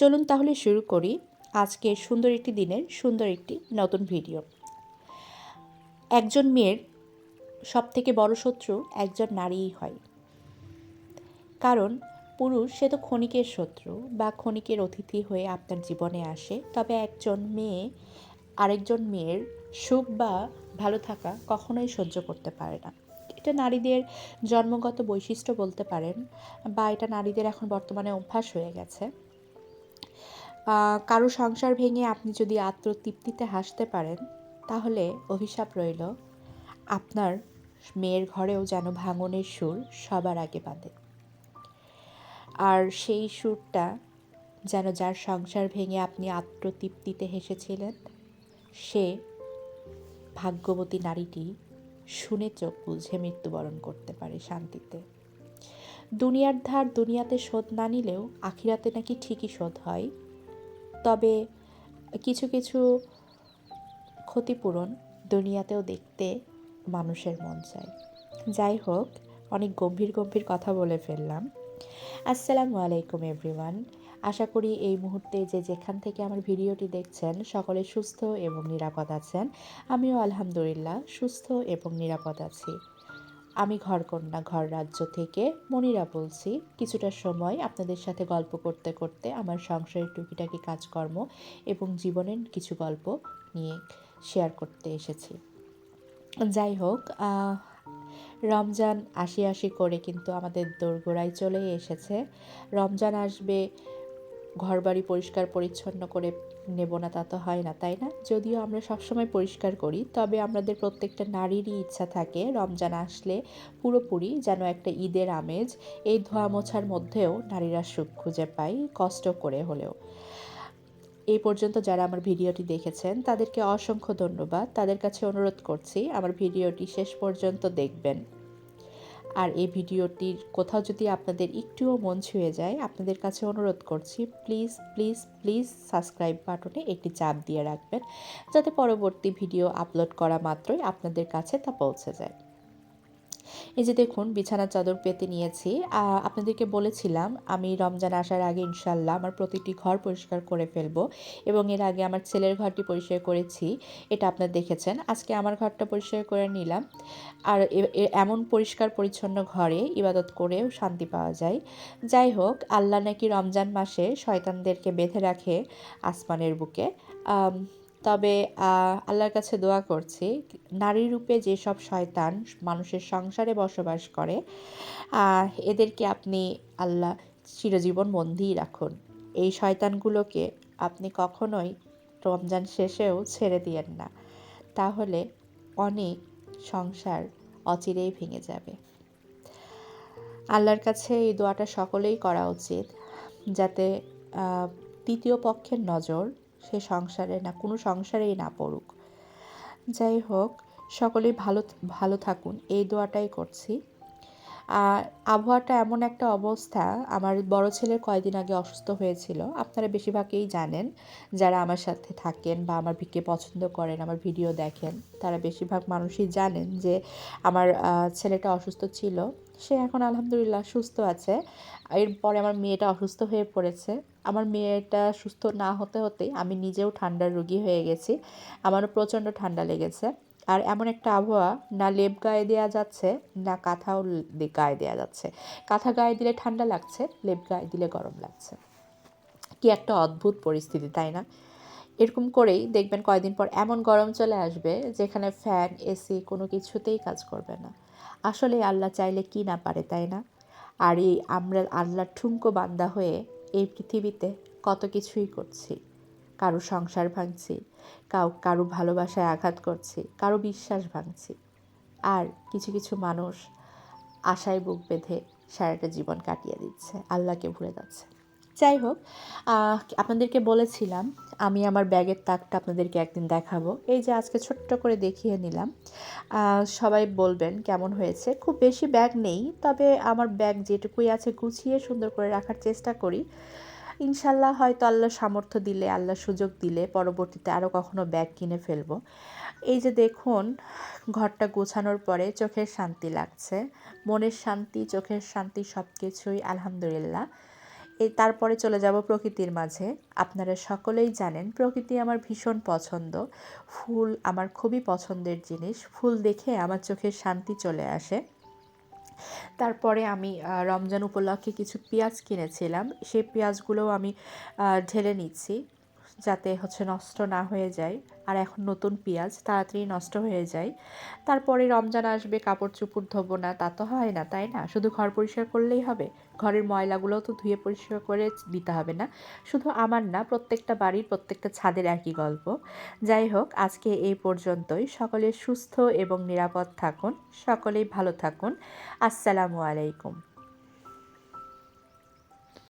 চলুন তাহলে শুরু করি আজকে সুন্দর একটি দিনের সুন্দর একটি নতুন ভিডিও। একজন মেয়ের সবথেকে বড় শত্রু একজন নারীই হয়। কারণ পুরুষ সে তো ক্ষণিকের শত্রু বা ক্ষণিকের অতিথি হয়ে আপনার জীবনে আসে, তবে একজন মেয়ে আরেকজন মেয়ের সুখ বা ভালো থাকা কখনোই সহ্য করতে পারে না। এটা নারীদের জন্মগত বৈশিষ্ট্য বলতে পারেন, বা এটা নারীদের এখন বর্তমানে অভ্যাস হয়ে গেছে। কারো সংসার ভেঙে আপনি যদি আত্মতৃপ্তিতে হাসতে পারেন, তাহলে অভিশাপ রইল আপনার মেয়ের ঘরেও যেন ভাঙনের সুর সবার আগে বাঁধে। আর সেই সুরটা যেন যার সংসার ভেঙে আপনি আত্মতৃপ্তিতে হেসেছিলেন, সে ভাগ্যবতী নারীটি শুনে চোখ বুঝে মৃত্যুবরণ করতে পারে শান্তিতে। দুনিয়ার ধার দুনিয়াতে শোধ না নিলেও আখিরাতে নাকি ঠিকই শোধ হয়। তবে কিছু কিছু ক্ষতিপূরণ দুনিয়াতেও দেখতে মানুষের মন চায়। যাই হোক, অনেক গম্ভীর গম্ভীর কথা বলে ফেললাম। আসসালামু আলাইকুম এভরিওয়ান। আশা করি এই মুহূর্তে যে যেখান থেকে আমার ভিডিওটি দেখছেন সকলে সুস্থ এবং নিরাপদ আছেন। আমিও আলহামদুলিল্লাহ সুস্থ এবং নিরাপদ আছি। আমি ঘরকন্যা ঘর রাজ্য থেকে মনিরা বলছি। কিছুটা সময় আপনাদের সাথে গল্প করতে করতে আমার সংসারের টুকিটাকি কাজকর্ম এবং জীবনের কিছু গল্প নিয়ে শেয়ার করতে এসেছি। যাই হোক, রমজান আসি আসি করে কিন্তু আমাদের দোরগোড়ায় চলে এসেছে। রমজান আসবে, ঘরবাড়ি পরিষ্কার পরিচ্ছন্ন করে নেব না তা তো হয় না, তাই না? যদিও আমরা সবসময় পরিষ্কার করি, তবে আমাদের প্রত্যেকটা নারীরই ইচ্ছা থাকে রমজান আসলে পুরোপুরি যেন একটা ঈদের আমেজ। এই ধোয়া মোছার মধ্যেও নারীরা সুখ খুঁজে পায়, কষ্ট করে হলেও। এই পর্যন্ত যারা আমার ভিডিওটি দেখেছেন তাদেরকে অসংখ্য ধন্যবাদ। তাদের কাছে অনুরোধ করছি আমার ভিডিওটি শেষ পর্যন্ত দেখবেন। আর এই ভিডিওটির কোথাও যদি আপনাদের একটুও মন ছুঁয়ে যায়, আপনাদের কাছে অনুরোধ করছি প্লিজ প্লিজ প্লিজ সাবস্ক্রাইব বাটনে একটি চাপ দিয়ে রাখবেন, যাতে পরবর্তী ভিডিও আপলোড করা মাত্রই আপনাদের কাছে তা পৌঁছে যায়। এই যে দেখুন, বিছানার চাদর পেতে নিয়েছি। আপনাদেরকে বলেছিলাম আমি রমজান আসার আগে ইনশাল্লাহ আমার প্রতিটি ঘর পরিষ্কার করে ফেলবো, এবং এর আগে আমার ছেলের ঘরটি পরিষ্কার করেছি, এটা আপনারা দেখেছেন। আজকে আমার ঘরটা পরিষ্কার করে নিলাম। আর এমন পরিষ্কার পরিচ্ছন্ন ঘরে ইবাদত করেও শান্তি পাওয়া যায়। যাই হোক, আল্লাহ নাকি রমজান মাসে শয়তানদেরকে বেঁধে রাখে আসমানের বুকে। তবে আল্লাহর কাছে দোয়া করছি, নারী রূপে যেসব শয়তান মানুষের সংসারে বসবাস করে, এদেরকে আপনি আল্লাহ চিরজীবন বন্দিই রাখুন। এই শয়তানগুলোকে আপনি কখনোই রমজান শেষেও ছেড়ে দিয়েন না, তাহলে অনেক সংসার অচিরেই ভেঙে যাবে। আল্লাহর কাছে এই দোয়াটা সকলেই করা উচিত, যাতে তৃতীয় পক্ষের নজর সে সংসারে না, কোনো সংসারেই না পড়ুক। যাই হোক, সকলেই ভালো ভালো থাকুন, এই দোয়াটাই করছি। আর আবহাওয়াটা এমন একটা অবস্থা, আমার বড় ছেলে কয়েকদিন আগে অসুস্থ হয়েছিল। আপনারা বেশিরভাগই জানেন, যারা আমার সাথে থাকেন বা আমার ভিডিও পছন্দ করেন, আমার ভিডিও দেখেন, তারা বেশিরভাগ মানুষই জানেন যে আমার ছেলেটা অসুস্থ ছিল। সে এখন আলহামদুলিল্লাহ সুস্থ আছে। এরপরে আমার মেয়েটা অসুস্থ হয়ে পড়েছে। আমার মেয়েটা সুস্থ না হতে হতেই আমি নিজেও ঠান্ডার রোগী হয়ে গেছি। আমারও প্রচণ্ড ঠান্ডা লেগেছে। আর এমন একটা আবহাওয়া, না লেপ গায়ে দেওয়া যাচ্ছে, না কাঁথাও গায়ে দেওয়া যাচ্ছে। কাঁথা গায়ে দিলে ঠান্ডা লাগছে, লেপ গায়ে দিলে গরম লাগছে। কি একটা অদ্ভুত পরিস্থিতি, তাই না? এরকম করেই দেখবেন কয়েকদিন পর এমন গরম চলে আসবে যেখানে ফ্যান এসি কোনো কিছুতেই কাজ করবে না। আসলে আল্লাহ চাইলে কি না পারে, তাই না? আর এই আমরা আল্লাহর ঠুনকো বান্দা হয়ে এই পৃথিবীতে কত কিছুই করছি। কারো সংসার ভাঙছি, কারো ভালোবাসায় আঘাত করছি, কারো বিশ্বাস ভাঙছি। আর কিছু কিছু মানুষ আশায় বুক বেঁধে সারাটা জীবন কাটিয়ে দিচ্ছে, আল্লাহকে ভুলে যাচ্ছে। যাই হোক, আপনাদেরকে বলেছিলাম আমি আমার ব্যাগের তাকটা আপনাদেরকে একদিন দেখাবো। এই যে আজকে ছোট্ট করে দেখিয়ে নিলাম। সবাই বলবেন কেমন হয়েছে। খুব বেশি ব্যাগ নেই, তবে আমার ব্যাগ যেটুকুই আছে গুছিয়ে সুন্দর করে রাখার চেষ্টা করি। ইনশাল্লাহ হয়তো আল্লাহ সামর্থ্য দিলে, আল্লাহ সুযোগ দিলে পরবর্তীতে আরও কখনো ব্যাগ কিনে ফেলবো। এই যে দেখুন, ঘরটা গোছানোর পরে চোখের শান্তি লাগছে, মনের শান্তি, চোখের শান্তি, সব কিছুই আলহামদুলিল্লাহ। তারপরে চলে যাব প্রকৃতির মাঝে। আপনারা সকলেই জানেন প্রকৃতি আমার ভীষণ পছন্দ। ফুল আমার খুবই পছন্দের জিনিস। ফুল দেখে আমার চোখে শান্তি চলে আসে। তারপরে আমি রমজান উপলক্ষে কিছু পেঁয়াজ কিনেছিলাম। সেই পেঁয়াজগুলোও আমি ঢেলে নিচ্ছি, যাতে নষ্ট না হয়ে যায়। আর এখন নতুন পেঁয়াজ তাড়াতাড়ি নষ্ট হয়ে যায়। তারপরে রমজান আসবে, কাপড়-চোপড় ধোবো না তা তো হয় না, তাই না? শুধু ঘর পরিষ্কার করলেই হবে? ঘরের ময়লাগুলোও তো ধুয়ে পরিষ্কার করে দিতে হবে না? শুধু আমার না, প্রত্যেকটা বাড়ির প্রত্যেকটা ছাদের একই গল্প। যাই হোক, আজকে এই পর্যন্তই। সকলে সুস্থ এবং নিরাপদ থাকুন। সকলেই ভালো থাকুন। আসসালামু আলাইকুম।